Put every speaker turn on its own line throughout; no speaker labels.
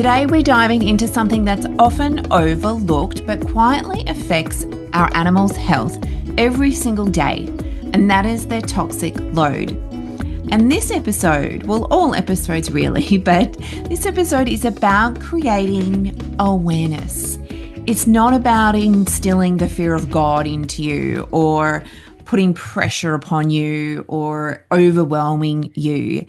Today we're diving into something that's often overlooked but quietly affects our animals' health every single day, and that is their toxic load. And this episode, well, all episodes really, but this episode is about creating awareness. It's not about instilling the fear of God into you or putting pressure upon you or overwhelming you.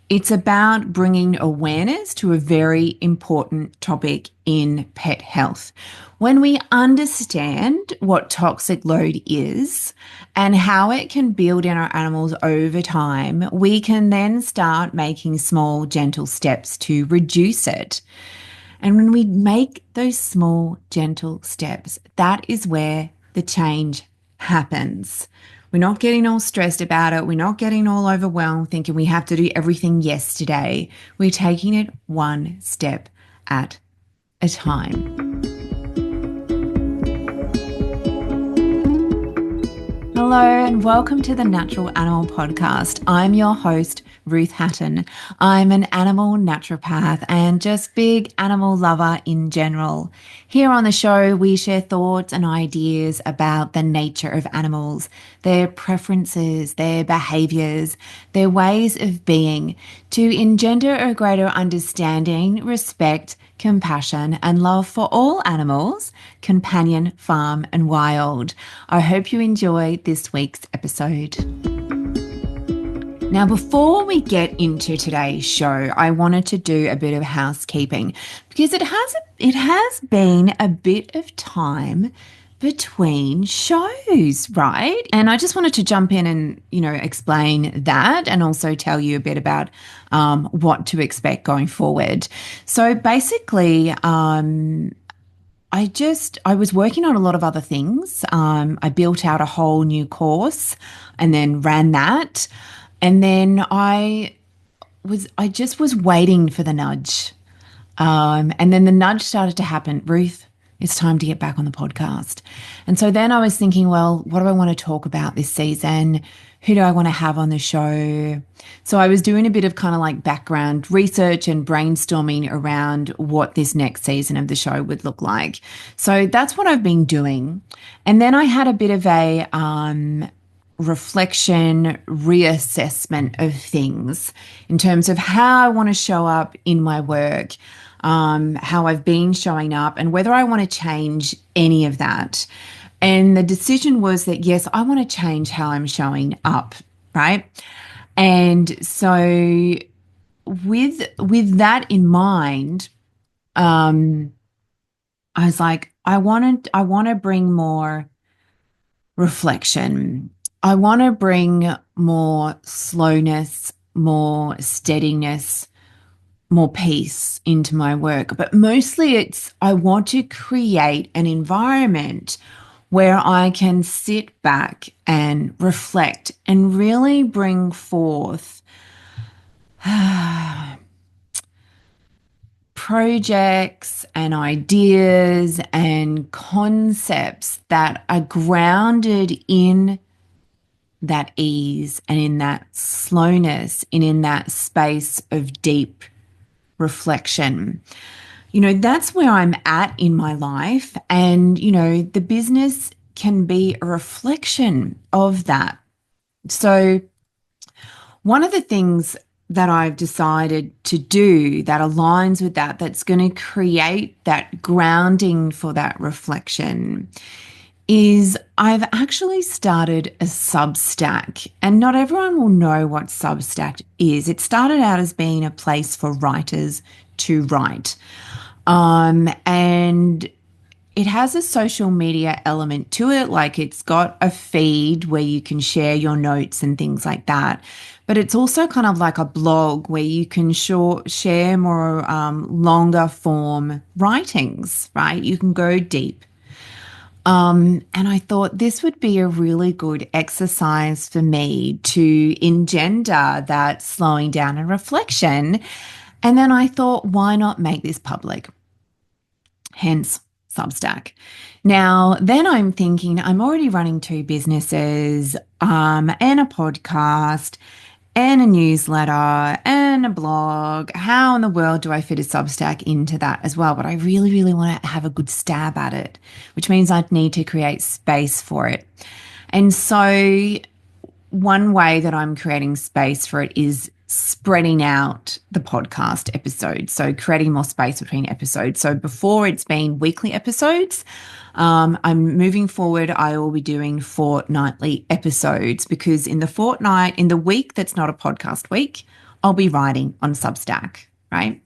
It's about bringing awareness to a very important topic in pet health. When we understand what toxic load is and how it can build in our animals over time, we can then start making small, gentle steps to reduce it. And when we make those small, gentle steps, that is where the change happens. We're not getting all stressed about it. We're not getting all overwhelmed thinking we have to do everything yesterday. We're taking it one step at a time. Hello and welcome to the Natural Animal Podcast. I'm your host, Ruth Hatton. I'm an animal naturopath and just big animal lover in general. Here on the show, we share thoughts and ideas about the nature of animals, their preferences, their behaviors, their ways of being, to engender a greater understanding, respect, compassion, and love for all animals, companion, farm, and wild. I hope you enjoy this week's episode. Now, before we get into today's show, I wanted to do a bit of housekeeping because it has been a bit of time between shows, right? And I just wanted to jump in and, explain that and also tell you a bit about what to expect going forward. So basically, I was working on a lot of other things. I built out a whole new course and then ran that. And then I just was waiting for the nudge. And then the nudge started to happen. Ruth, it's time to get back on the podcast. And so then I was thinking, well, what do I want to talk about this season? Who do I want to have on the show? So I was doing a bit of kind of like background research and brainstorming around what this next season of the show would look like. So that's what I've been doing. And then I had a bit of a reflection, reassessment of things in terms of how I want to show up in my work, how I've been showing up, and whether I want to change any of that. And the decision was that, yes, I want to change how I'm showing up, right? And so with that in mind, I was like, I want to bring more reflection. I want to bring more slowness, more steadiness, more peace into my work. But mostly I want to create an environment where I can sit back and reflect and really bring forth projects and ideas and concepts that are grounded in that ease and in that slowness and in that space of deep reflection. That's where I'm at in my life. And, the business can be a reflection of that. So one of the things that I've decided to do that aligns with that, that's going to create that grounding for that reflection, is I've actually started a Substack, and not everyone will know what Substack is. It started out as being a place for writers to write. And it has a social media element to it, like it's got a feed where you can share your notes and things like that. But it's also kind of like a blog where you can share more longer form writings, right? You can go deep. And I thought this would be a really good exercise for me to engender that slowing down and reflection. And then I thought, why not make this public? Hence Substack. Now, then I'm thinking I'm already running 2 businesses and a podcast and a newsletter and a blog. How in the world do I fit a Substack into that as well? But I really, really want to have a good stab at it, which means I'd need to create space for it. And so one way that I'm creating space for it is spreading out the podcast episodes. So creating more space between episodes. So before it's been weekly episodes, I'm moving forward. I will be doing fortnightly episodes because in the week that's not a podcast week, I'll be writing on Substack, right?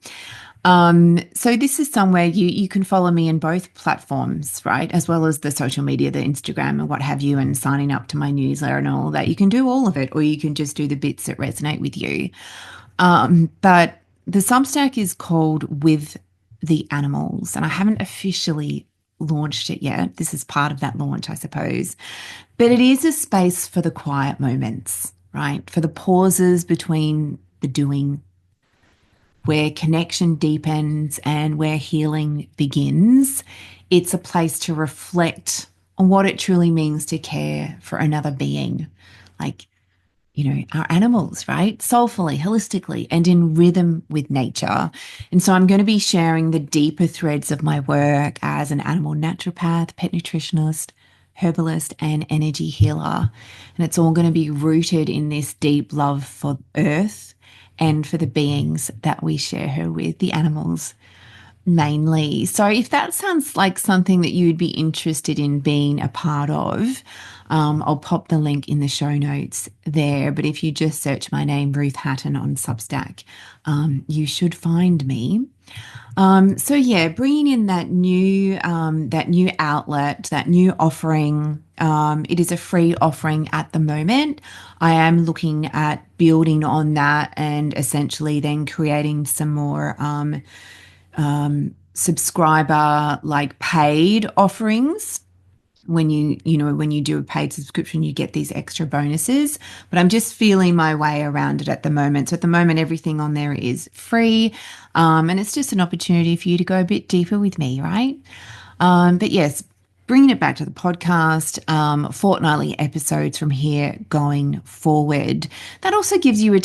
So this is somewhere you can follow me in both platforms, right? As well as the social media, the Instagram and what have you, and signing up to my newsletter and all that. You can do all of it, or you can just do the bits that resonate with you. But the Substack is called With the Animals, and I haven't officially launched it yet. This is part of that launch, I suppose. But it is a space for the quiet moments, right? For the pauses between the doing, where connection deepens and where healing begins. It's a place to reflect on what it truly means to care for another being, like, our animals, right? Soulfully, holistically, and in rhythm with nature. And so I'm going to be sharing the deeper threads of my work as an animal naturopath, pet nutritionist, herbalist, and energy healer. And it's all going to be rooted in this deep love for Earth and for the beings that we share her with, the animals mainly. So if that sounds like something that you would be interested in being a part of, I'll pop the link in the show notes there. But if you just search my name, Ruth Hatton, on Substack, you should find me. So yeah, bringing in that new outlet, that new offering. It is a free offering at the moment. I am looking at building on that and essentially then creating some more subscriber, like, paid offerings. When you do a paid subscription, you get these extra bonuses, but I'm just feeling my way around it at the moment. So at the moment, everything on there is free. And it's just an opportunity for you to go a bit deeper with me, right? But yes, bringing it back to the podcast, fortnightly episodes from here going forward. That also gives you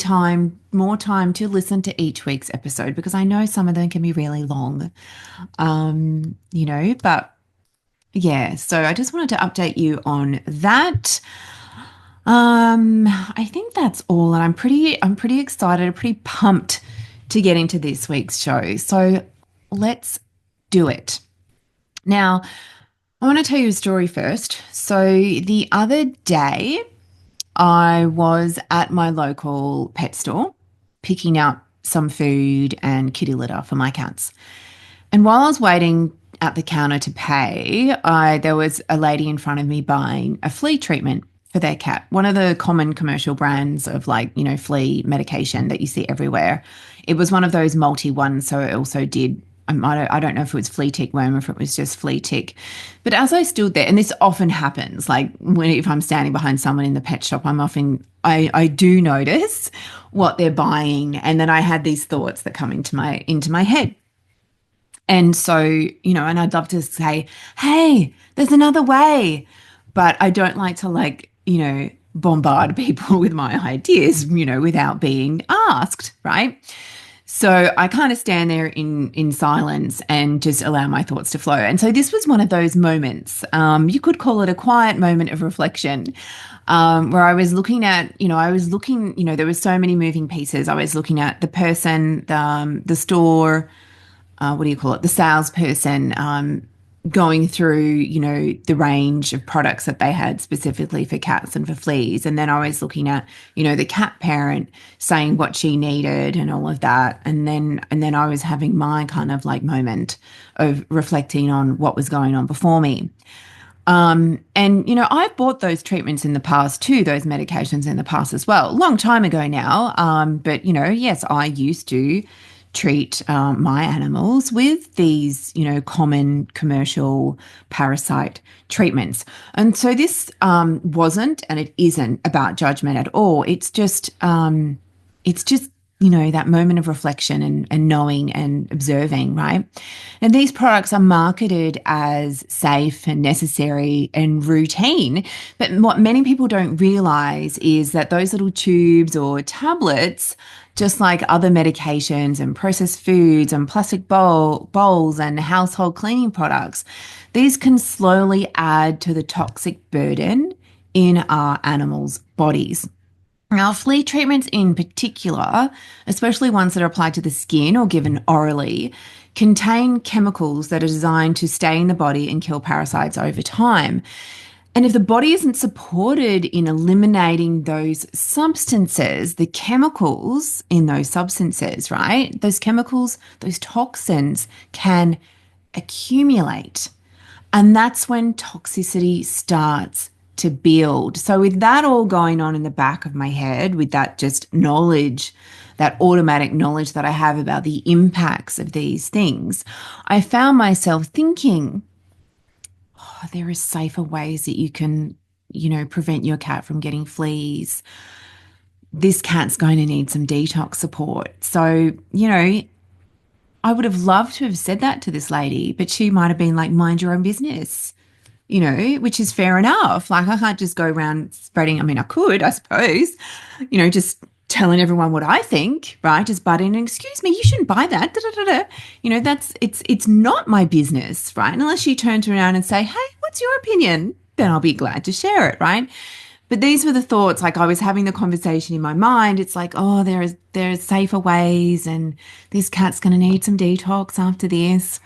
more time to listen to each week's episode, because I know some of them can be really long, but yeah, so I just wanted to update you on that. I think that's all, and I'm pretty excited, pretty pumped to get into this week's show. So let's do it. Now, I want to tell you a story first. So the other day, I was at my local pet store picking up some food and kitty litter for my cats. And while I was waiting at the counter to pay, there was a lady in front of me buying a flea treatment for their cat, one of the common commercial brands of, flea medication that you see everywhere. It was one of those multi ones, so it also did, I don't know if it was flea tick worm or if it was just flea tick. But as I stood there, and this often happens, like if I'm standing behind someone in the pet shop, I do notice what they're buying, and then I had these thoughts that come into my head. And so, and I'd love to say, hey, there's another way. But I don't like to bombard people with my ideas, without being asked, right? So I kind of stand there in silence and just allow my thoughts to flow. And so this was one of those moments. You could call it a quiet moment of reflection, where I was looking at, there were so many moving pieces. I was looking at the person, the store, the salesperson, going through, the range of products that they had specifically for cats and for fleas. And then I was looking at, the cat parent saying what she needed and all of that. And then I was having my kind of moment of reflecting on what was going on before me. And, I've bought those treatments in the past too, those medications in the past as well, a long time ago now. But, yes, I used to treat my animals with these, common commercial parasite treatments. And so this wasn't, and it isn't about judgment at all. It's just that moment of reflection and knowing and observing, right? And these products are marketed as safe and necessary and routine. But what many people don't realize is that those little tubes or tablets, just like other medications and processed foods and plastic bowls and household cleaning products, these can slowly add to the toxic burden in our animals' bodies. Now, flea treatments in particular, especially ones that are applied to the skin or given orally, contain chemicals that are designed to stay in the body and kill parasites over time. And if the body isn't supported in eliminating those substances, the chemicals in those substances, right? Those chemicals, those toxins can accumulate. And that's when toxicity starts to build. So, with that all going on in the back of my head, with that just knowledge, that automatic knowledge that I have about the impacts of these things, I found myself thinking, oh, there are safer ways that you can, prevent your cat from getting fleas. This cat's going to need some detox support. So, I would have loved to have said that to this lady, but she might have been like, mind your own business, which is fair enough. Like, I can't just go around spreading. I mean, I could, I suppose, just telling everyone what I think, right? Just butt in and, excuse me, you shouldn't buy that. Da, da, da, da. It's not my business, right? Unless you turn around and say, hey, what's your opinion? Then I'll be glad to share it, right? But these were the thoughts, like I was having the conversation in my mind. It's like, oh, there are safer ways and this cat's going to need some detox after this.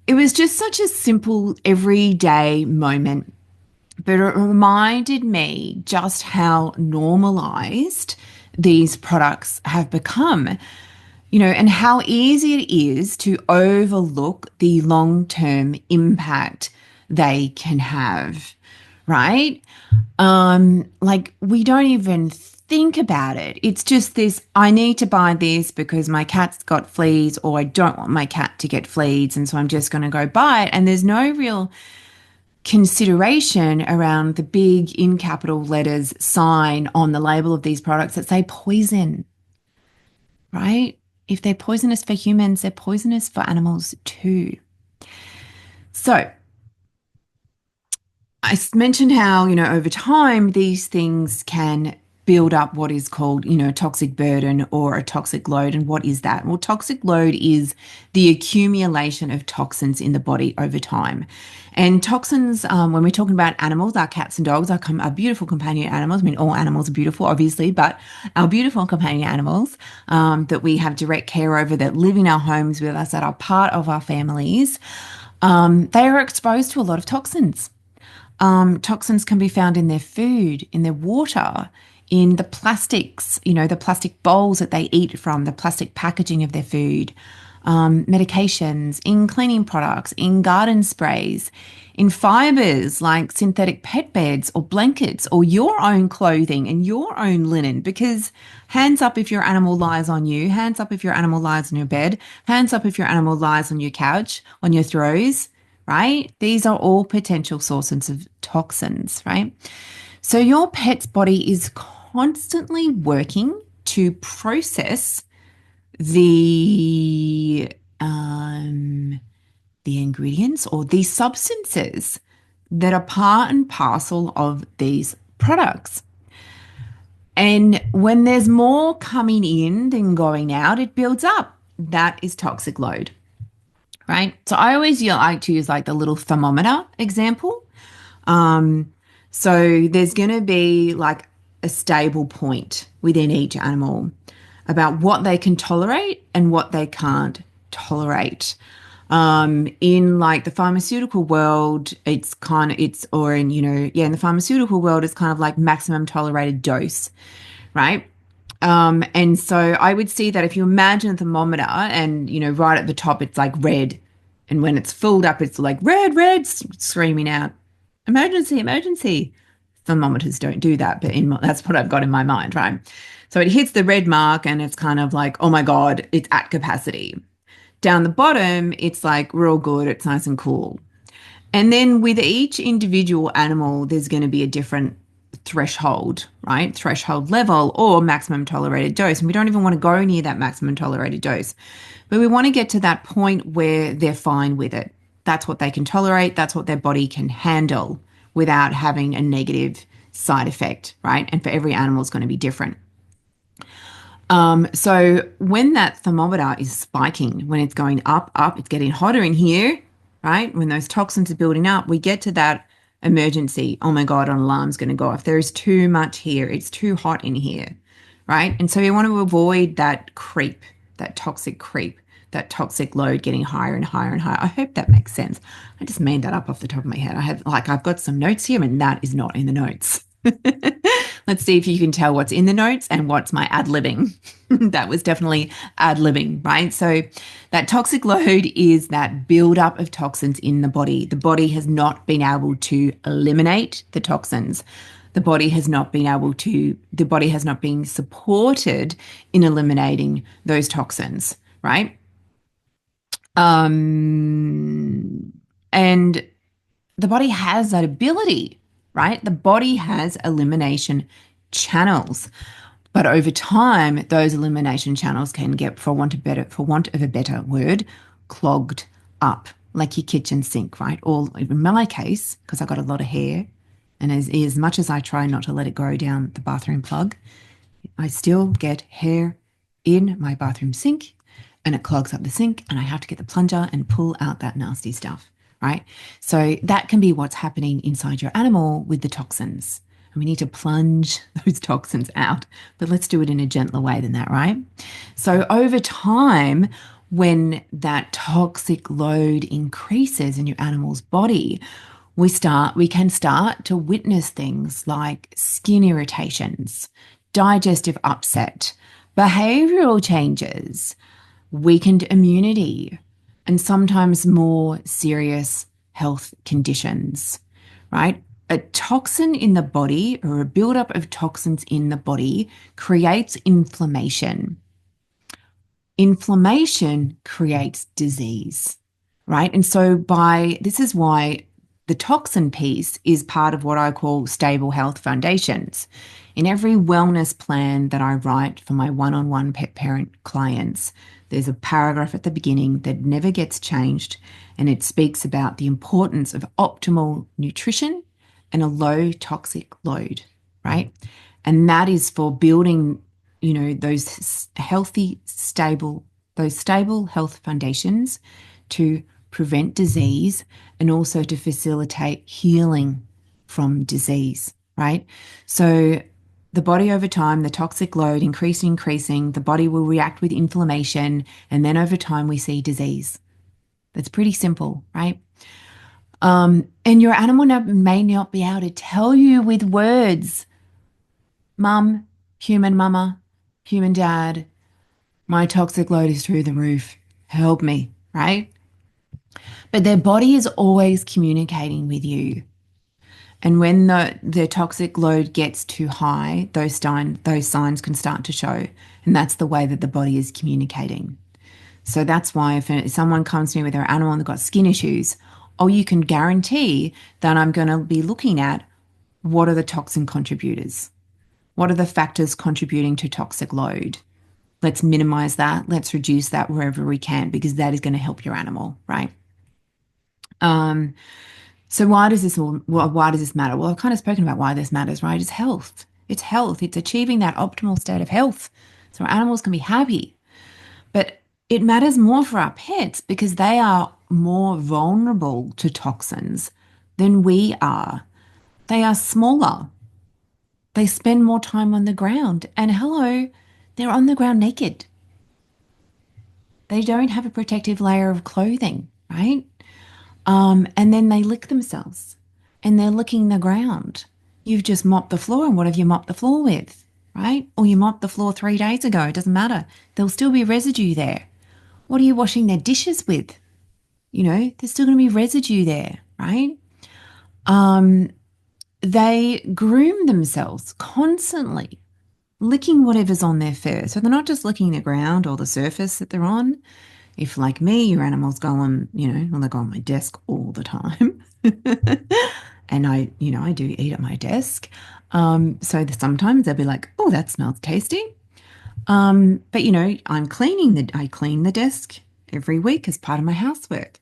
It was just such a simple, everyday moment, but it reminded me just how normalized these products have become, and how easy it is to overlook the long-term impact they can have, right? Like we don't even think about it. It's just this, I need to buy this because my cat's got fleas, or I don't want my cat to get fleas, and so I'm just going to go buy it. And there's no real consideration around the big in capital letters sign on the label of these products that say poison, right? If they're poisonous for humans, they're poisonous for animals too. So I mentioned how, over time, these things can build up what is called, a toxic burden or a toxic load. And what is that? Well, toxic load is the accumulation of toxins in the body over time. And toxins, when we're talking about animals, our cats and dogs are beautiful companion animals. I mean, all animals are beautiful, obviously, but our beautiful companion animals that we have direct care over, that live in our homes with us, that are part of our families, they are exposed to a lot of toxins. Toxins can be found in their food, in their water, in the plastics, the plastic bowls that they eat from, the plastic packaging of their food, medications, in cleaning products, in garden sprays, in fibers like synthetic pet beds or blankets, or your own clothing and your own linen. Because hands up if your animal lies on you, hands up if your animal lies on your bed, hands up if your animal lies on your couch, on your throws, right? These are all potential sources of toxins, right? So your pet's body is constantly working to process the ingredients or these substances that are part and parcel of these products. And when there's more coming in than going out, it builds up. That is toxic load, right? So I always like to use like the little thermometer example. So there's going to be like a stable point within each animal about what they can tolerate and what they can't tolerate. In like the pharmaceutical world, in the pharmaceutical world, it's kind of like maximum tolerated dose, right? And so I would see that if you imagine a thermometer and, right at the top, it's like red. And when it's filled up, it's like red, red, screaming out, emergency, emergency. Thermometers don't do that, but that's what I've got in my mind, right? So it hits the red mark and it's kind of like, oh my God, it's at capacity. Down the bottom, it's like, we're all good, it's nice and cool. And then with each individual animal, there's going to be a different threshold, right? Threshold level or maximum tolerated dose. And we don't even want to go near that maximum tolerated dose, but we want to get to that point where they're fine with it. That's what they can tolerate. That's what their body can handle without having a negative side effect, right? And for every animal, it's going to be different. So when that thermometer is spiking, when it's going up, it's getting hotter in here, right? When those toxins are building up, we get to that emergency. Oh my God, an alarm's going to go off. There is too much here. It's too hot in here, right? And so we want to avoid that creep, that toxic load getting higher and higher and higher. I hope that makes sense. I just made that up off the top of my head. I've got some notes here and that is not in the notes. Let's see if you can tell what's in the notes and what's my ad-libbing. That was definitely ad-libbing, right? So that toxic load is that buildup of toxins in the body. The body has not been able to eliminate the toxins. The body has not been supported in eliminating those toxins, right? And the body has that ability, right? The body has elimination channels, but over time, those elimination channels can get, for want of a better word, clogged up, like your kitchen sink, right? Or in my case, because I got a lot of hair, and as much as I try not to let it go down the bathroom plug, I still get hair in my bathroom sink, and it clogs up the sink, and I have to get the plunger and pull out that nasty stuff. Right? So that can be what's happening inside your animal with the toxins. And we need to plunge those toxins out, but let's do it in a gentler way than that, right? So over time, when that toxic load increases in your animal's body, we can start to witness things like skin irritations, digestive upset, behavioral changes, weakened immunity, and sometimes more serious health conditions, right? A toxin in the body or a buildup of toxins in the body creates inflammation. Inflammation creates disease, right? And so this is why the toxin piece is part of what I call stable health foundations. In every wellness plan that I write for my one-on-one pet parent clients, there's a paragraph at the beginning that never gets changed, and it speaks about the importance of optimal nutrition and a low toxic load, right? And that is for building, those stable health foundations to prevent disease and also to facilitate healing from disease, right? So the body over time, the toxic load increasing, the body will react with inflammation, and then over time we see disease. That's pretty simple, right? And your animal may not be able to tell you with words, mum, human mama, human dad, my toxic load is through the roof. Help me, right? But their body is always communicating with you. And when the toxic load gets too high, those signs can start to show. And that's the way that the body is communicating. So that's why if someone comes to me with their animal and they've got skin issues, you can guarantee that I'm going to be looking at what are the toxin contributors? What are the factors contributing to toxic load? Let's minimize that. Let's reduce that wherever we can, because that is going to help your animal, right? So why does this matter? Well, I've kind of spoken about why this matters, right? It's health. It's health. It's achieving that optimal state of health so our animals can be happy. But it matters more for our pets because they are more vulnerable to toxins than we are. They are smaller. They spend more time on the ground. And hello, they're on the ground naked. They don't have a protective layer of clothing, right? And then they lick themselves and they're licking the ground. You've just mopped the floor, and what have you mopped the floor with, right? Or you mopped the floor 3 days ago. It doesn't matter. There'll still be residue there. What are you washing their dishes with? There's still going to be residue there, right? They groom themselves constantly, licking whatever's on their fur. So they're not just licking the ground or the surface that they're on. If, like me, your animals go on, they go on my desk all the time. and I do eat at my desk. Sometimes they'll be like, oh, that smells tasty. But I clean the desk every week as part of my housework.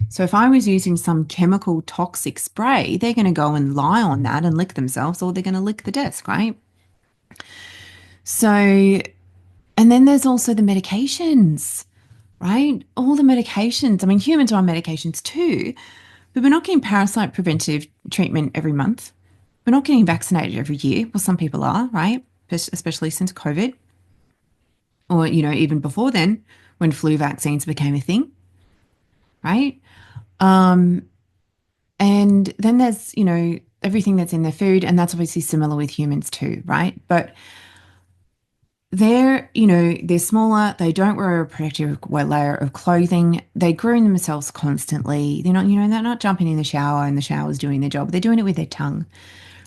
So if I was using some chemical toxic spray, they're going to go and lie on that and lick themselves, or they're going to lick the desk, right? So, and then there's also the medications, right? All the medications. I mean, humans are on medications too, but we're not getting parasite preventive treatment every month. We're not getting vaccinated every year. Well, some people are, right? Especially since COVID, or, even before then when flu vaccines became a thing, right? And then there's, everything that's in their food, and that's obviously similar with humans too, right? But they're smaller. They don't wear a protective layer of clothing. They groom themselves constantly. They're not jumping in the shower and the shower's doing their job. They're doing it with their tongue,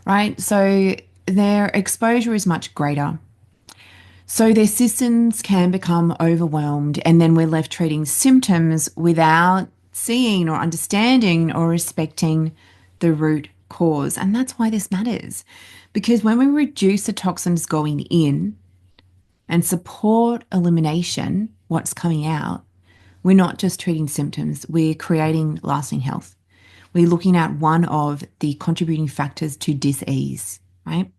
right? So their exposure is much greater. So their systems can become overwhelmed, and then we're left treating symptoms without seeing or understanding or respecting the root cause. And that's why this matters. Because when we reduce the toxins going in and support elimination, what's coming out, we're not just treating symptoms, we're creating lasting health. We're looking at one of the contributing factors to dis-ease, right?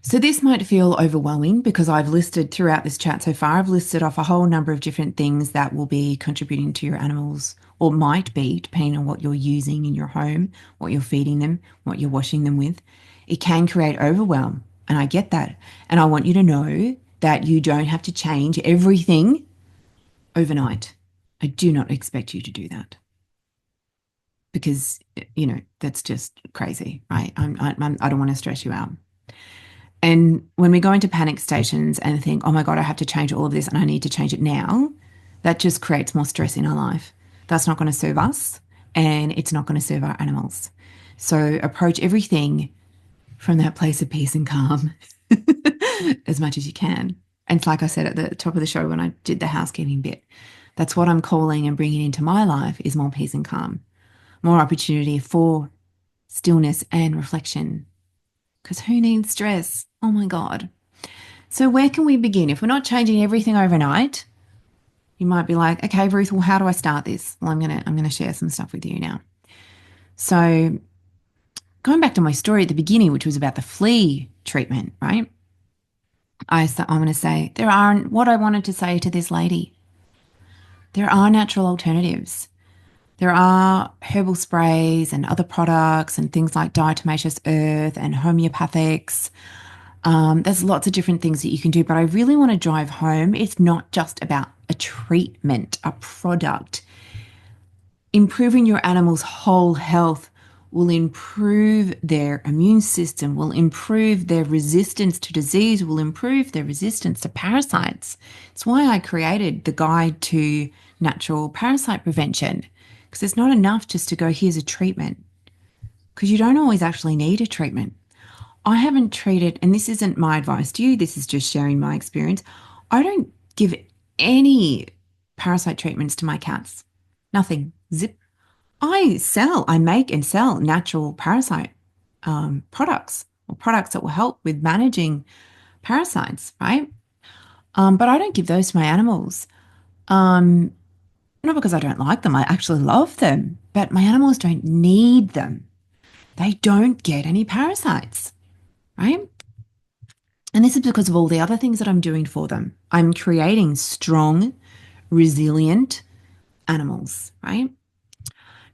So this might feel overwhelming because I've listed throughout this chat so far, I've listed off a whole number of different things that will be contributing to your animals, or might be, depending on what you're using in your home, what you're feeding them, what you're washing them with. It can create overwhelm, and I get that. And I want you to know that you don't have to change everything overnight. I do not expect you to do that because, that's just crazy, right? I don't want to stress you out. And when we go into panic stations and think, oh my God, I have to change all of this and I need to change it now, that just creates more stress in our life. That's not going to serve us, and it's not going to serve our animals. So approach everything from that place of peace and calm as much as you can. And it's like I said at the top of the show when I did the housekeeping bit, that's what I'm calling and bringing into my life is more peace and calm, more opportunity for stillness and reflection. Because who needs stress? Oh my God. So where can we begin? If we're not changing everything overnight, you might be like, okay, Ruth, well, how do I start this? Well, I'm gonna share some stuff with you now. So going back to my story at the beginning, which was about the flea treatment, right? I'm going to say what I wanted to say to this lady. There are natural alternatives. There are herbal sprays and other products and things like diatomaceous earth and homeopathics. There's lots of different things that you can do, but I really want to drive home. It's not just about a treatment, a product. Improving your animal's whole health will improve their immune system, will improve their resistance to disease, will improve their resistance to parasites. It's why I created the guide to natural parasite prevention, because it's not enough just to go, here's a treatment, because you don't always actually need a treatment. I haven't treated, and this isn't my advice to you, this is just sharing my experience. I don't give any parasite treatments to my cats. Nothing. Zip. I make and sell natural parasite products, or products that will help with managing parasites, right? But I don't give those to my animals. Not because I don't like them, I actually love them, but my animals don't need them. They don't get any parasites, right? And this is because of all the other things that I'm doing for them. I'm creating strong, resilient animals, right?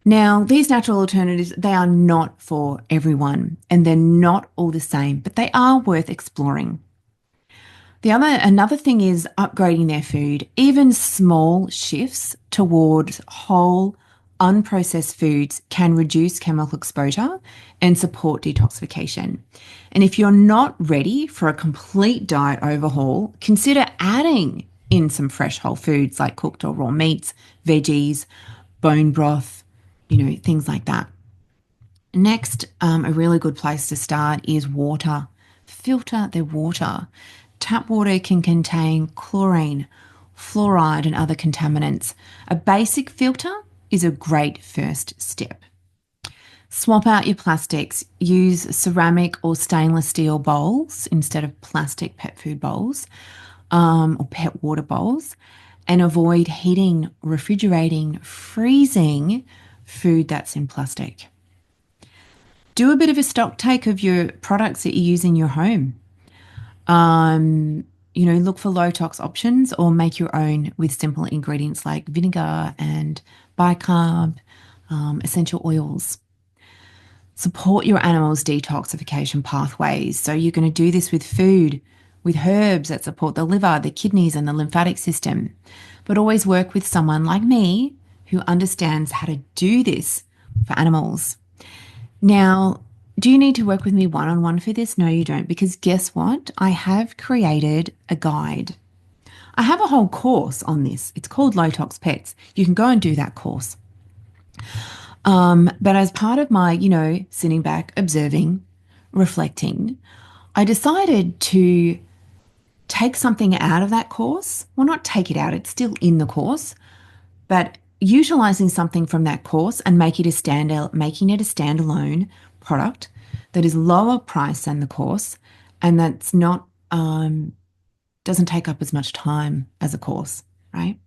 Now, these natural alternatives, they are not for everyone, and they're not all the same, but they are worth exploring. Another thing is upgrading their food. Even small shifts towards whole, unprocessed foods can reduce chemical exposure and support detoxification. And if you're not ready for a complete diet overhaul, consider adding in some fresh whole foods like cooked or raw meats, veggies, bone broth, things like that. Next, a really good place to start is water. Filter their water. Tap water can contain chlorine, fluoride, and other contaminants. A basic filter is a great first step. Swap out your plastics. Use ceramic or stainless steel bowls instead of plastic pet food bowls, or pet water bowls, and avoid heating, refrigerating, freezing food that's in plastic. Do a bit of a stock take of your products that you use in your home. Look for low tox options or make your own with simple ingredients like vinegar and bicarb, essential oils. Support your animal's detoxification pathways. So you're going to do this with food, with herbs that support the liver, the kidneys, and the lymphatic system. But always work with someone like me who understands how to do this for animals. Now, do you need to work with me one on one for this? No, you don't, because guess what? I have created a guide. I have a whole course on this. It's called Low Tox Pets. You can go and do that course. But as part of my, sitting back, observing, reflecting, I decided to take something out of that course. Well, not take it out, it's still in the course, but utilizing something from that course and making it a standalone product that is lower price than the course and that's not doesn't take up as much time as a course, right?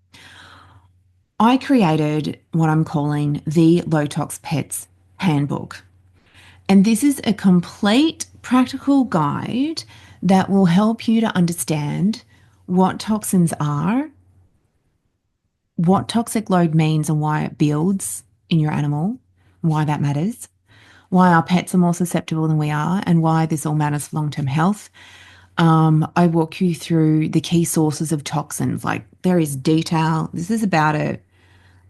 I created what I'm calling the Low Tox Pets Handbook. And this is a complete practical guide that will help you to understand what toxins are, what toxic load means and why it builds in your animal, why that matters, why our pets are more susceptible than we are, and why this all matters for long-term health. I walk you through the key sources of toxins. Like there is detail. This is about a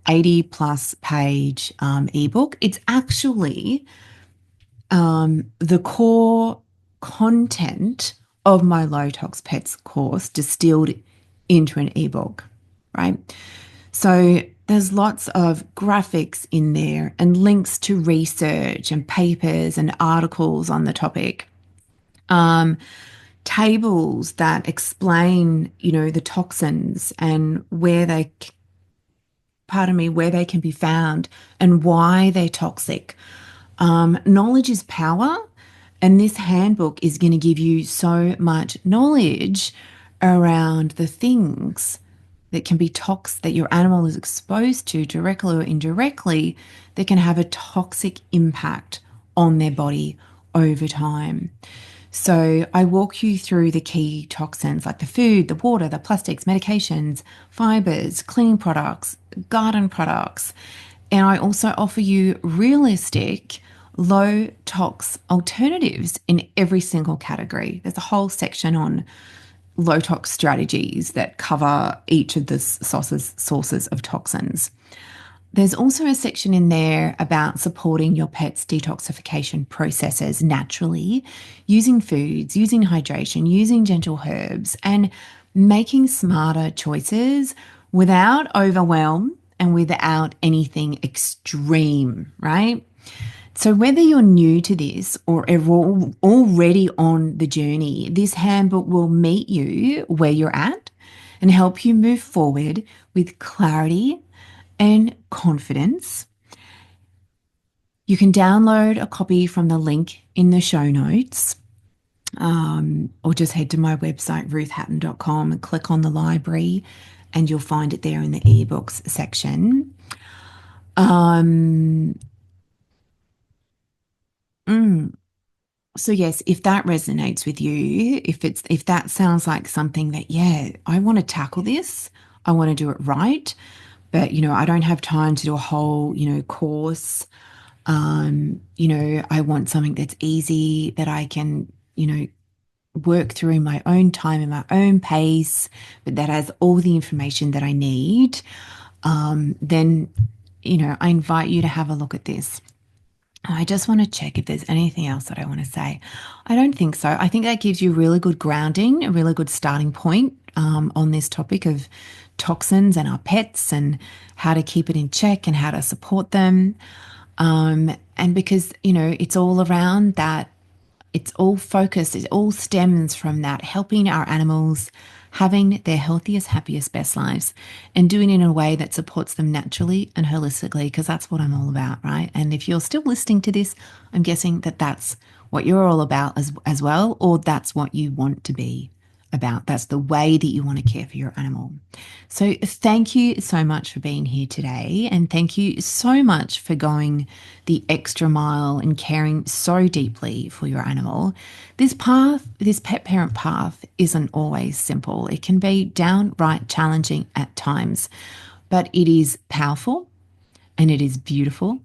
80 plus page ebook. It's actually the core content of my Low Tox Pets course distilled into an ebook, right? So there's lots of graphics in there and links to research and papers and articles on the topic. Tables that explain, the toxins and where they can be found and why they're toxic. Knowledge is power, and this handbook is going to give you so much knowledge around the things that can be that your animal is exposed to directly or indirectly that can have a toxic impact on their body over time. So I walk you through the key toxins like the food, the water, the plastics, medications, fibers, cleaning products, garden products. And I also offer you realistic low tox alternatives in every single category. There's a whole section on low tox strategies that cover each of the sources of toxins. There's also a section in there about supporting your pet's detoxification processes naturally, using foods, using hydration, using gentle herbs, and making smarter choices without overwhelm and without anything extreme, right? So whether you're new to this or already on the journey, this handbook will meet you where you're at and help you move forward with clarity and confidence. You can download a copy from the link in the show notes, or just head to my website, ruthhatton.com, and click on the library and you'll find it there in the ebooks section. So yes, if that resonates with you, if that sounds like something that, yeah, I want to tackle this, I want to do it right, but I don't have time to do a whole, course. I want something that's easy that I can, work through in my own time, in my own pace, but that has all the information that I need. Then, I invite you to have a look at this. I just want to check if there's anything else that I want to say. I don't think so. I think that gives you really good grounding, a really good starting point on this topic of toxins and our pets and how to keep it in check and how to support them. And because, it's all around that, it's all focused, it all stems from that, helping our animals having their healthiest, happiest, best lives, and doing it in a way that supports them naturally and holistically, because that's what I'm all about, right? And if you're still listening to this, I'm guessing that that's what you're all about as well, or that's what you want to be about. That's the way that you want to care for your animal. So thank you so much for being here today. And thank you so much for going the extra mile and caring so deeply for your animal. This path, this pet parent path, isn't always simple. It can be downright challenging at times, but it is powerful and it is beautiful.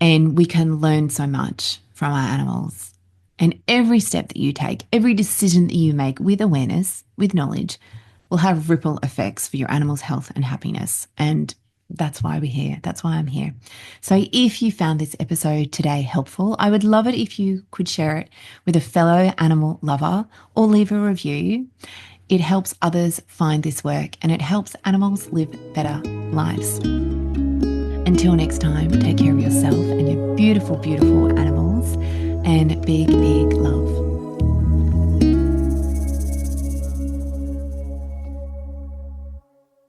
And we can learn so much from our animals. And every step that you take, every decision that you make with awareness, with knowledge, will have ripple effects for your animal's health and happiness. And that's why we're here. That's why I'm here. So if you found this episode today helpful, I would love it if you could share it with a fellow animal lover or leave a review. It helps others find this work and it helps animals live better lives. Until next time, take care of yourself and your beautiful, beautiful animals, and big, big love.